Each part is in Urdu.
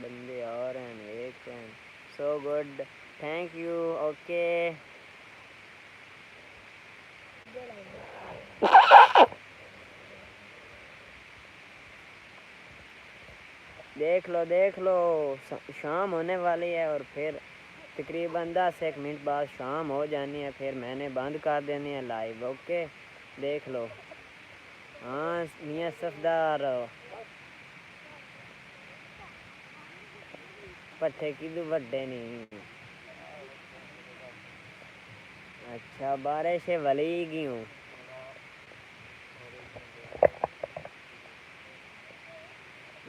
بندے اور ہیں ایک ہیں. So good. Thank you. Okay. دیکھ لو شام ہونے والی ہے اور پھر تقریباً 10 منٹ بعد شام ہو جانی ہے. پھر میں نے بند کر دینی ہے لائیو. اوکے دیکھ لو. ہاں میاں صفدار پٹھے کدو وڈے نہیں. اچھا بارش ولی گیوں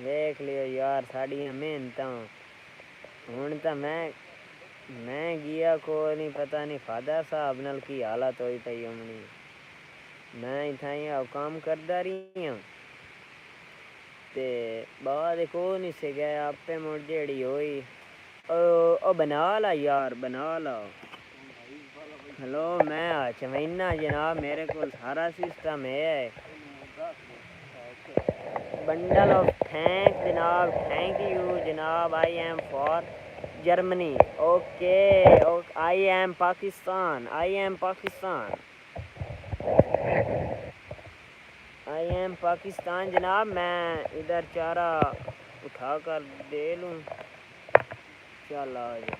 دیکھ لیو یار ساڑیاں محنتاں ہوں تو میں گیا کو نہیں پتہ نہیں فادر صاحب نال کی حالت ہوئی پئی ہونی. میں اتھائیں کام کردا رہی ہوں تے بعد کو نہیں سے گیا آپے مڑ جیڑی ہوئی او بنا لا یار بنا لا. ہلو میں چوینا جناب میرے کو سارا سسٹم ہے. بنڈل آف تھینک جناب. تھینک یو جناب. I am for Germany. Okay I am Pakistan. I am Pakistan جناب. میں ادھر چارہ اٹھا کر دے لوں. چل آ جا.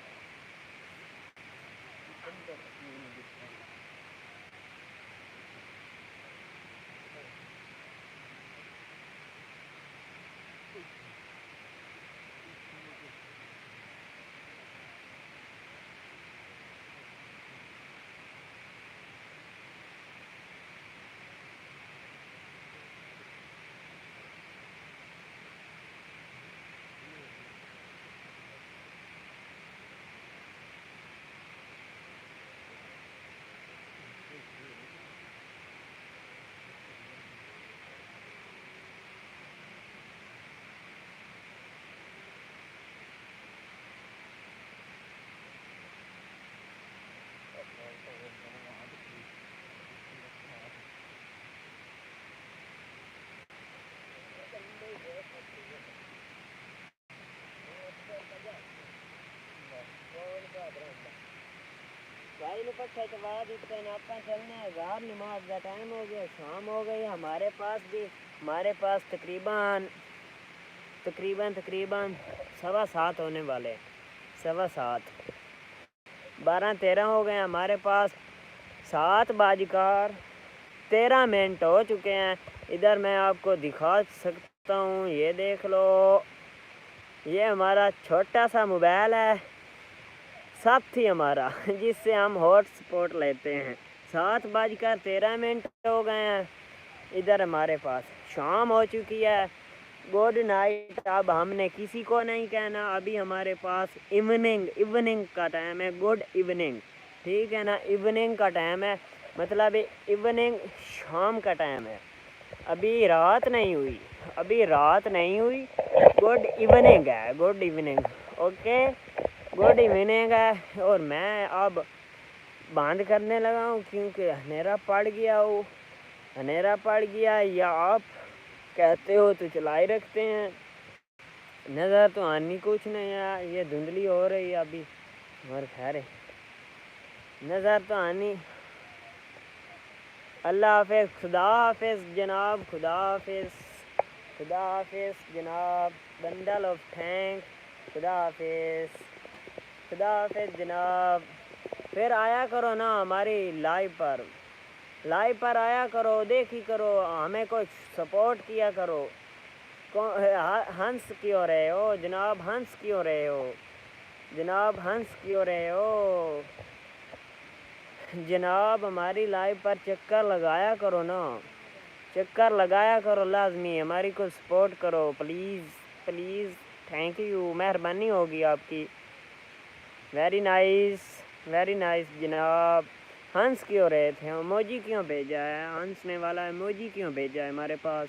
بھائی نے پٹھے کے بعد اتنے آپ چلنے ہیں. ظہر نماز کا ٹائم ہو گیا. شام ہو گئی. ہمارے پاس تقریباً 7:15 ہونے والے. 7:15 12:13 ہو گئے. ہمارے پاس 7:13 ہو چکے ہیں. ادھر میں آپ کو دکھا سکتا ہوں. یہ دیکھ لو یہ ہمارا چھوٹا سا موبائل ہے ساتھی ہمارا جس سے ہم ہاٹ سپوٹ لیتے ہیں. 7:13 ہو گئے ہیں. ادھر ہمارے پاس شام ہو چکی ہے. Good night. اب ہم نے کسی کو نہیں کہنا. ابھی ہمارے پاس ایوننگ کا ٹائم ہے. گڈ ایوننگ ٹھیک ہے نا. ایوننگ کا ٹائم ہے مطلب ایوننگ شام کا ٹائم ہے. ابھی رات نہیں ہوئی. گڈ ایوننگ ہے. Good evening. Okay good evening ہے. اور میں اب بند کرنے لگا ہوں کیونکہ اندھیرا پڑ گیا یا آپ کہتے ہو تو چلائے رکھتے ہیں. نظر تو آنی کچھ نہیں ہے. یہ دھندلی ہو رہی ہے ابھی اور خیر نظر تو آنی. اللہ حافظ. خدا حافظ جناب. خدا حافظ جناب. Bundle of thank. خدا حافظ جناب. پھر آیا کرو نا ہماری لائیو پر آیا کرو. دیکھی کرو ہمیں کچھ سپورٹ کیا کرو. ہنس کیوں رہے ہو جناب؟ جناب ہماری لائیو پر چکر لگایا کرو نا. لازمی ہماری کو سپورٹ کرو پلیز. Thank you. مہربانی ہوگی آپ کی. ویری نائس جناب. ہنس کیوں رہے تھے؟ ایموجی کیوں بھیجا ہے؟ ہنسنے والا ایموجی کیوں بھیجا ہے ہمارے پاس؟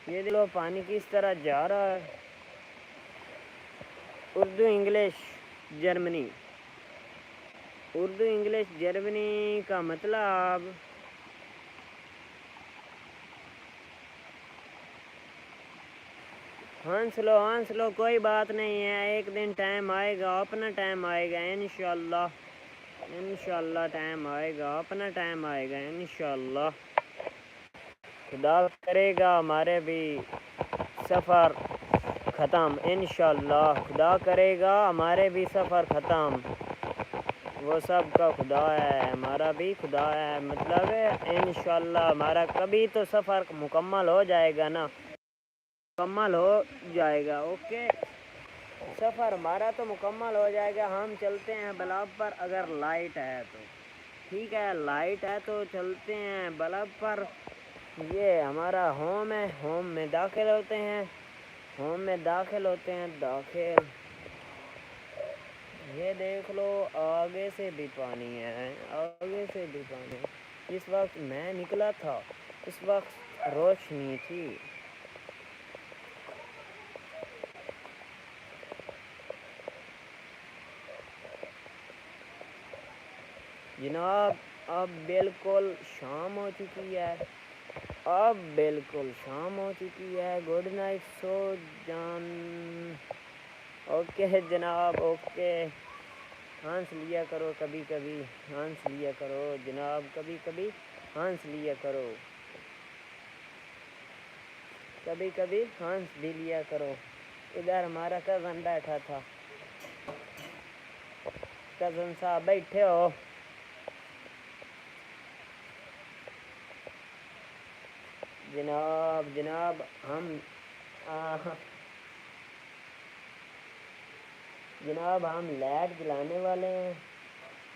یہ دیکھو پانی کس طرح جا رہا ہے. اردو انگلش جرمنی کا مطلب ہنس لو کوئی بات نہیں ہے، ایک دن ٹائم آئے گا، اپنا ٹائم آئے گا انشاءاللہ، انشاءاللہ ٹائم آئے گا، اپنا ٹائم آئے گا انشاءاللہ۔ خدا کرے گا ہمارے بھی سفر ختم انشاءاللہ، خدا کرے گا ہمارے بھی سفر ختم، وہ سب کا خدا ہے، ہمارا بھی خدا ہے، مطلب انشاءاللہ ہمارا کبھی تو سفر مکمل ہو جائے گا نا، مکمل ہو جائے گا، اوکے سفر ہمارا تو مکمل ہو جائے گا۔ ہم چلتے ہیں بلب پر اگر لائٹ ہے تو، ٹھیک ہے لائٹ ہے تو چلتے ہیں بلب پر۔ یہ ہمارا ہوم ہے، ہوم میں داخل ہوتے ہیں، ہوم میں داخل ہوتے ہیں، داخل یہ دیکھ لو آگے سے بھی پانی ہے، آگے سے بھی پانی ہے۔ جس وقت میں نکلا تھا اس وقت روشنی تھی۔ جناب اب بالکل شام ہو چکی ہے، اب بالکل شام ہو چکی ہے، گڈ نائٹ سو جان۔ اوکے جناب اوکے، ہنس لیا کرو کبھی کبھی، ہنس لیا کرو جناب، کبھی کبھی ہنس لیا کرو، کبھی کبھی ہنس بھی لیا کرو۔ ادھر ہمارا کزن بیٹھا تھا، کزن صاحب بیٹھے ہو؟ جناب ہم جناب ہم لائٹ جلانے والے ہیں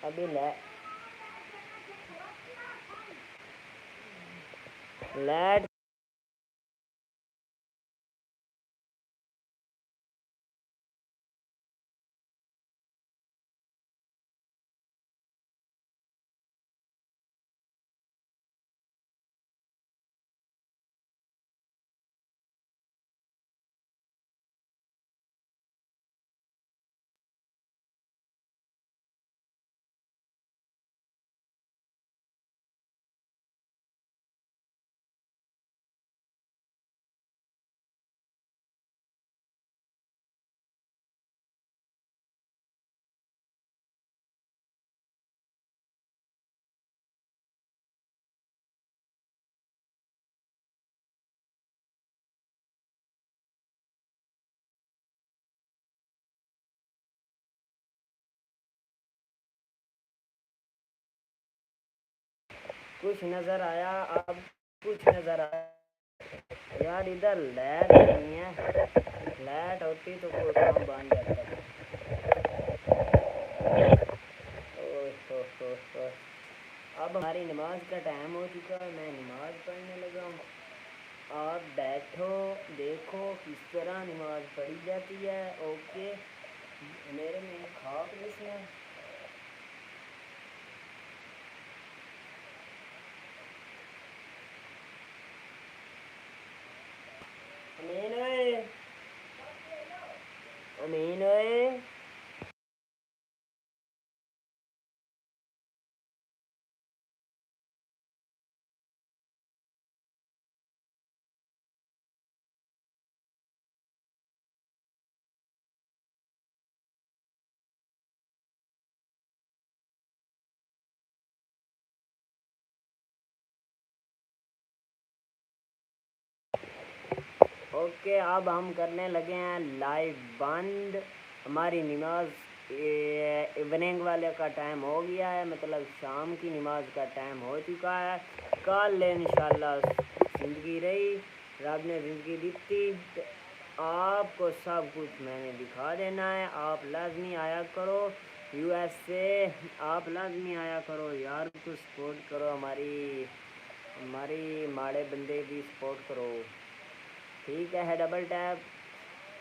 ابھی، لائٹ کچھ نظر آیا، اب کچھ نظر آیا یار، ادھر لائٹ نہیں ہے، لائٹ ہوتی تو کوئی کام بن جاتا تھا۔ اب ہماری نماز کا ٹائم ہو چکا ہے، میں نماز پڑھنے لگا ہوں، آپ بیٹھو دیکھو کس طرح نماز پڑھی جاتی ہے، اوکے میرے میں خواب کس نے امین ہوئے، امین ہوئے، اوکے اب ہم کرنے لگے ہیں لائیو بند، ہماری نماز ایوننگ والے کا ٹائم ہو گیا ہے، مطلب شام کی نماز کا ٹائم ہو چکا ہے۔ کل انشاءاللہ زندگی رہی، رب نے زندگی دیتی تو آپ کو سب کچھ میں نے دکھا دینا ہے، آپ لازمی آیا کرو یو ایس سے، آپ لازمی آیا کرو یار کو سپورٹ کرو، ہماری ماڑے بندے بھی سپورٹ کرو، ٹھیک ہے ڈبل ٹیپ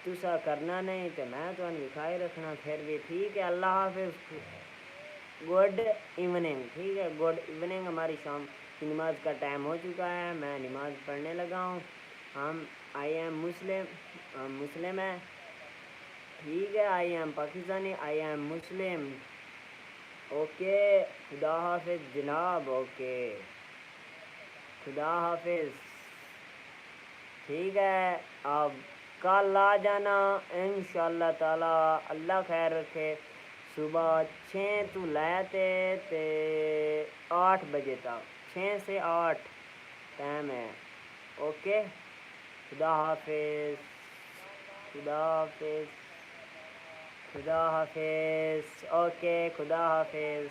تسا کرنا نہیں تو میں تو لکھائی رکھنا پھر بھی، ٹھیک ہے اللہ حافظ، گڈ ایوننگ، ٹھیک ہے گڈ ایوننگ۔ ہماری شام کی نماز کا ٹائم ہو چکا ہے، میں نماز پڑھنے لگا ہوں، ہم آئی ایم مسلم، ہم مسلم ہیں، ٹھیک ہے I am Pakistani, I am Muslim, okay خدا حافظ جناب، اوکے خدا حافظ، ٹھیک ہے اب کل آ جانا انشاءاللہ تعالی، اللہ خیر رکھے۔ صبح 6 تو لیتے تے 8 بجے تک، 6 سے 8 ٹائم ہے۔ اوکے، خدا حافظ، خدا حافظ، خدا حافظ، اوکے، خدا حافظ۔